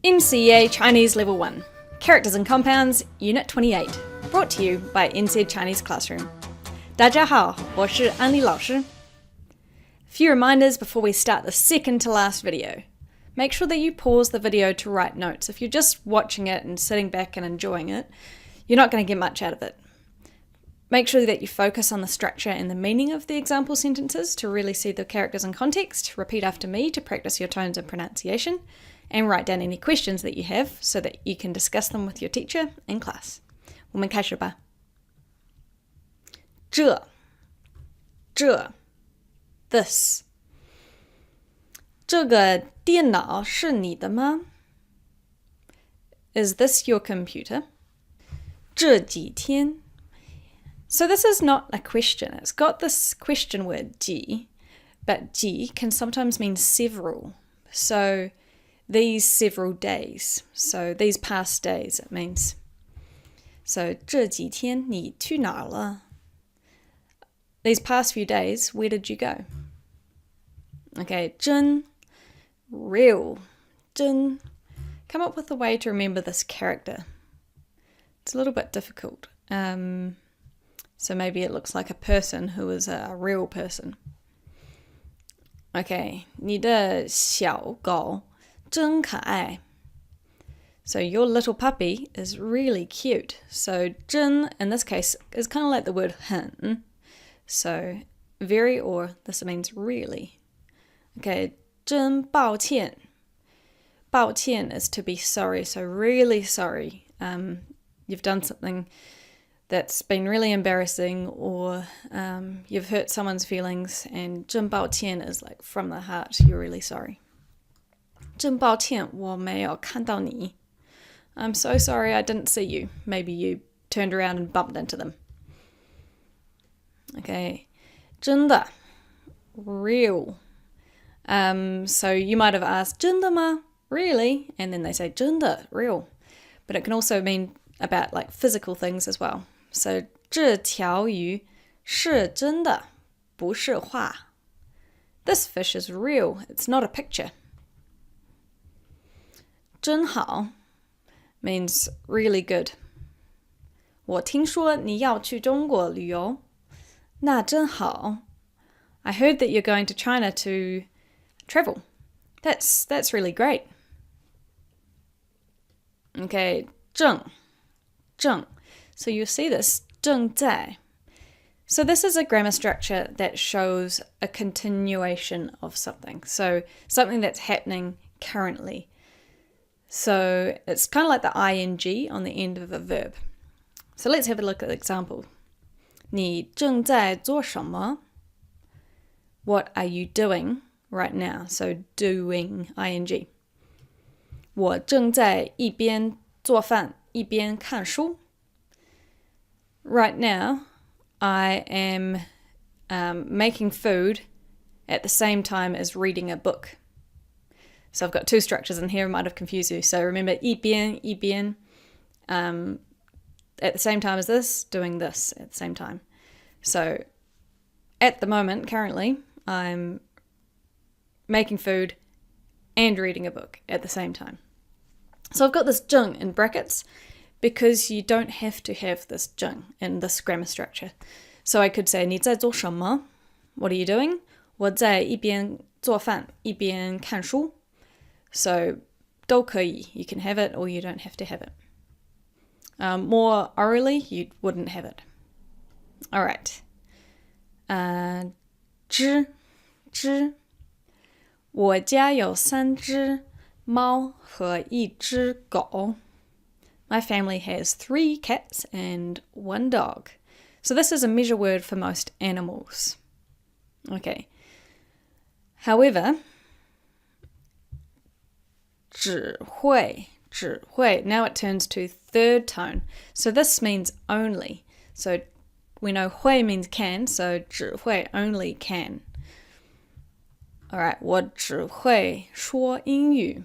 NCEA Chinese Level 1, Characters and Compounds, Unit 28, brought to you by NCEA Chinese Classroom. 大家好，我是安利老师. A few reminders before we start the second to last video. Make sure that you pause the video to write notes. If you're just watching it and sitting back and enjoying it, you're not going to get much out of it. Make sure that you focus on the structure and the meaning of the example sentences to really see the characters and context. Repeat after me to practice your tones and pronunciation, and write down any questions that you have so that you can discuss them with your teacher in class. 我们开始吧。这 this 这个电脑是你的吗？ Is this your computer? 这几天 So this is not a question. It's got this question word 几, but 几 can sometimes mean several. So these several days. So these past days it means. So 这几天你去哪了? These past few days, where did you go? Okay, 真 real. 真 Come up with a way to remember this character. It's a little bit difficult. So maybe it looks like a person who is a real person. Okay, 你的小狗真可爱. So your little puppy is really cute. So 真 in this case is kind of like the word 很. So very or this means really. Okay, 真抱歉. 抱歉 is to be sorry, so really sorry. You've done something that's been really embarrassing, or you've hurt someone's feelings, and 真抱歉 is like from the heart, you're really sorry. 真抱歉我没有看到你. I'm so sorry I didn't see you. Maybe you turned around and bumped into them. Okay, 真的 real. So you might have asked 真的吗? Really? And then they say 真的 real. But it can also mean about like physical things as well. So 这条鱼是真的不是画. This fish is real. It's not a picture. 真好 means really good. 我听说你要去中国旅游. 那真好. I heard that you're going to China to travel. That's really great. Okay, 正. So you'll see this 正在. So this is a grammar structure that shows a continuation of something. So something that's happening currently. So it's kind of like the ing on the end of a verb. So let's have a look at the example. 你正在做什么? What are you doing right now? So doing ing. 我正在一边做饭一边看书. Right now, I am making food at the same time as reading a book. So I've got two structures in here, it might have confused you. So remember, 一边, at the same time as this, doing this at the same time. So at the moment, currently, I'm making food and reading a book at the same time. So I've got this 正 in brackets because you don't have to have this 正 in this grammar structure. So I could say 你在做什么? What are you doing? 我在一边做饭一边看书. So 都可以. You can have it or you don't have to have it. More orally, you wouldn't have it. All right. 只我家有3只猫和1只狗. My family has 3 cats and 1 dog. So this is a measure word for most animals. Okay. However, 只会, now it turns to third tone. So this means only. So we know 会 means can, so 只会 only can. All right, 我只会说英语.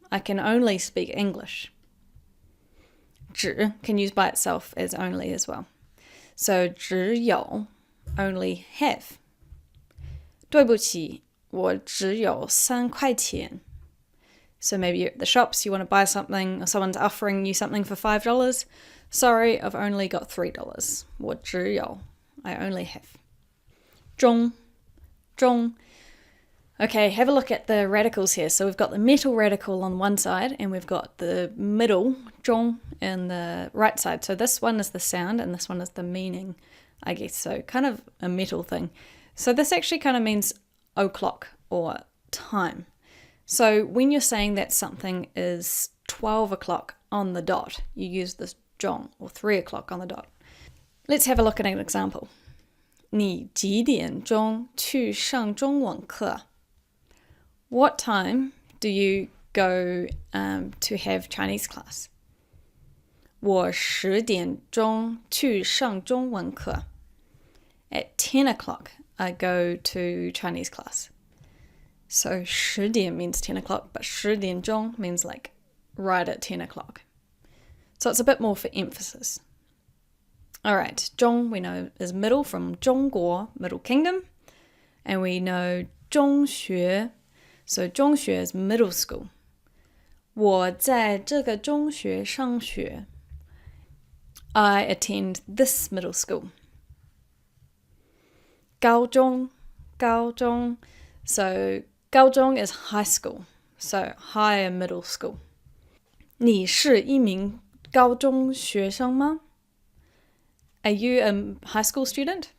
I can only speak English. 只 can use by itself as only as well. So 只有 only have. 对不起，我只有3块钱. So maybe you're at the shops, you want to buy something, or someone's offering you something for $5. Sorry, I've only got $3. 我只有 I only have. 中 Okay, have a look at the radicals here. So we've got the metal radical on one side, and we've got the middle, 中, in the right side. So this one is the sound, and this one is the meaning, I guess. So kind of a metal thing. So this actually kind of means o'clock or time. So when you're saying that something is 12 o'clock on the dot, you use this 中, or 3 o'clock on the dot. Let's have a look at an example. 你几点钟去上中文课? What time do you go to have Chinese class? 我10点钟去上中文课. At 10 o'clock, I go to Chinese class. So 10点 means 10 o'clock, but 10点钟 means like right at 10 o'clock. So it's a bit more for emphasis. All right, 中 we know is middle from 中国, Middle Kingdom. And we know 中学, so 中学 is middle school. 我在这个中学上学. I attend this middle school. 高中, so 高中 is high school, so higher middle school. 你是一名高中学生吗? Are you a high school student?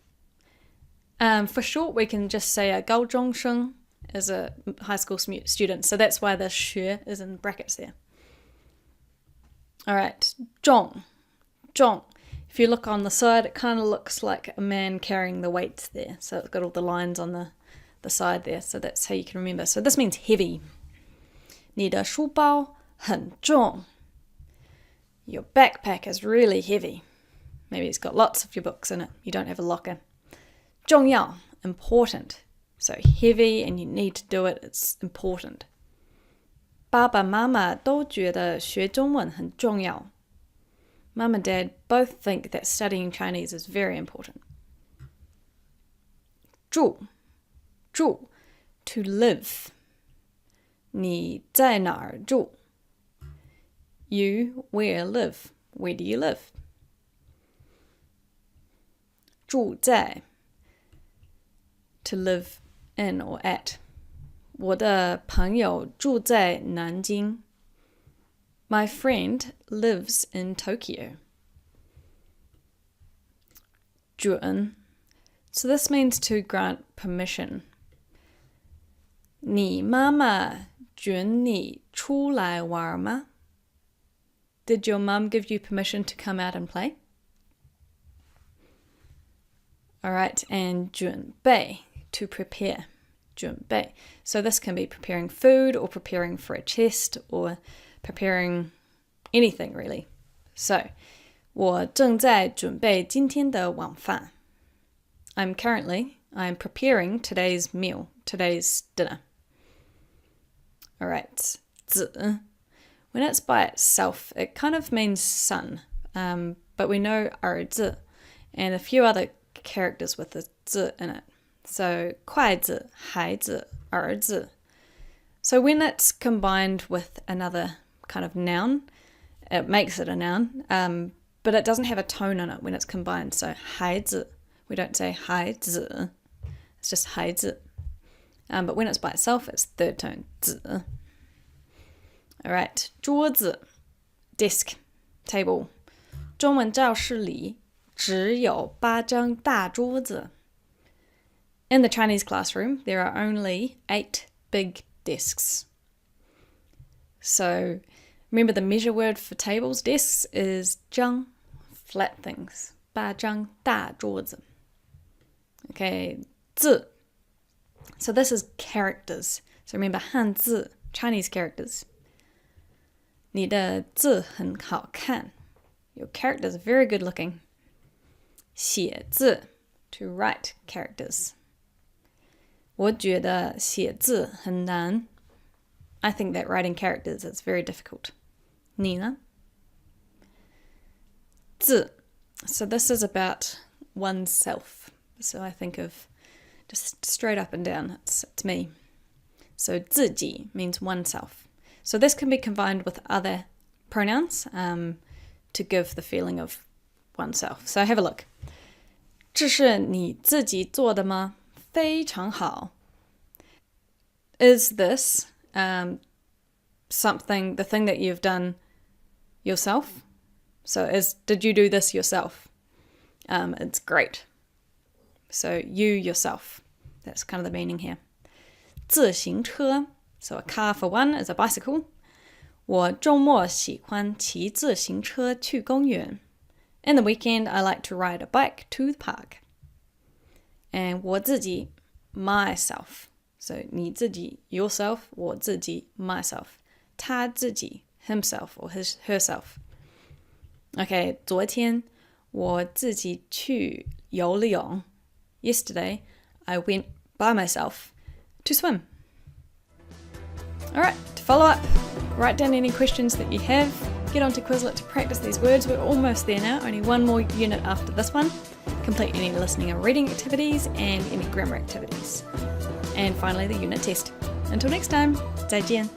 For short, we can just say a 高中生 is a high school student, so that's why the 学 is in brackets there. All right, 重. If you look on the side, it kind of looks like a man carrying the weights there. So it's got all the lines on the side there. So that's how you can remember. So this means heavy. 你的书包很重. Your backpack is really heavy. Maybe it's got lots of your books in it. You don't have a locker. 重要, important. So heavy and you need to do it. It's important. 爸爸妈妈都觉得学中文很重要. Mum and Dad both think that studying Chinese is very important. 住, to live. 你在哪儿住? You, where live? Where do you live? 住在, to live in or at. 我的朋友住在南京. My friend lives in Tokyo. 准. So this means to grant permission. 你妈妈准你出来玩吗? Did your mum give you permission to come out and play? Alright, and 准备, to prepare. 准备. So this can be preparing food or preparing for a test or preparing anything really. So, 我正在准备今天的晚饭. I'm preparing today's meal, today's dinner. Alright, 子. When it's by itself, it kind of means son, but we know 儿子 and a few other characters with the 子 in it. So, 筷子, 孩子, 儿子. So when it's combined with another kind of noun, it makes it a noun, but it doesn't have a tone in it when it's combined. So 孩子, we don't say 孩子, it's just 孩子. But when it's by itself, it's third tone, 子. All right, 桌子, desk, table. 中文教室里只有8张大桌子. In the Chinese classroom, there are only 8 big desks. So remember the measure word for tables, desks, is 张, flat things. 8张大桌子. Okay, 字. So this is characters. So remember 汉字, Chinese characters. 你的字很好看. Your characters are very good looking. 写字, to write characters. 我觉得写字很难. I think that writing characters is very difficult. 你呢? 字. So this is about oneself. So I think of just straight up and down. It's me. So 自己 means oneself. So this can be combined with other pronouns to give the feeling of oneself. So have a look. 这是你自己做的吗？非常好。Is this the thing that you've done yourself? So did you do this yourself? It's great. So you yourself. That's kind of the meaning here. 自行车. So a car for one is a bicycle. 我周末喜欢骑自行车去公园. In the weekend, I like to ride a bike to the park. And 我自己 myself. So 你自己 yourself, 我自己 myself. 他自己 himself or herself. Okay, 昨天我自己去游了泳. Yesterday, I went by myself to swim. Alright, to follow up, write down any questions that you have. Get onto Quizlet to practice these words. We're almost there now, only one more unit after this one. Complete any listening and reading activities and any grammar activities. And finally, the unit test. Until next time, 再见.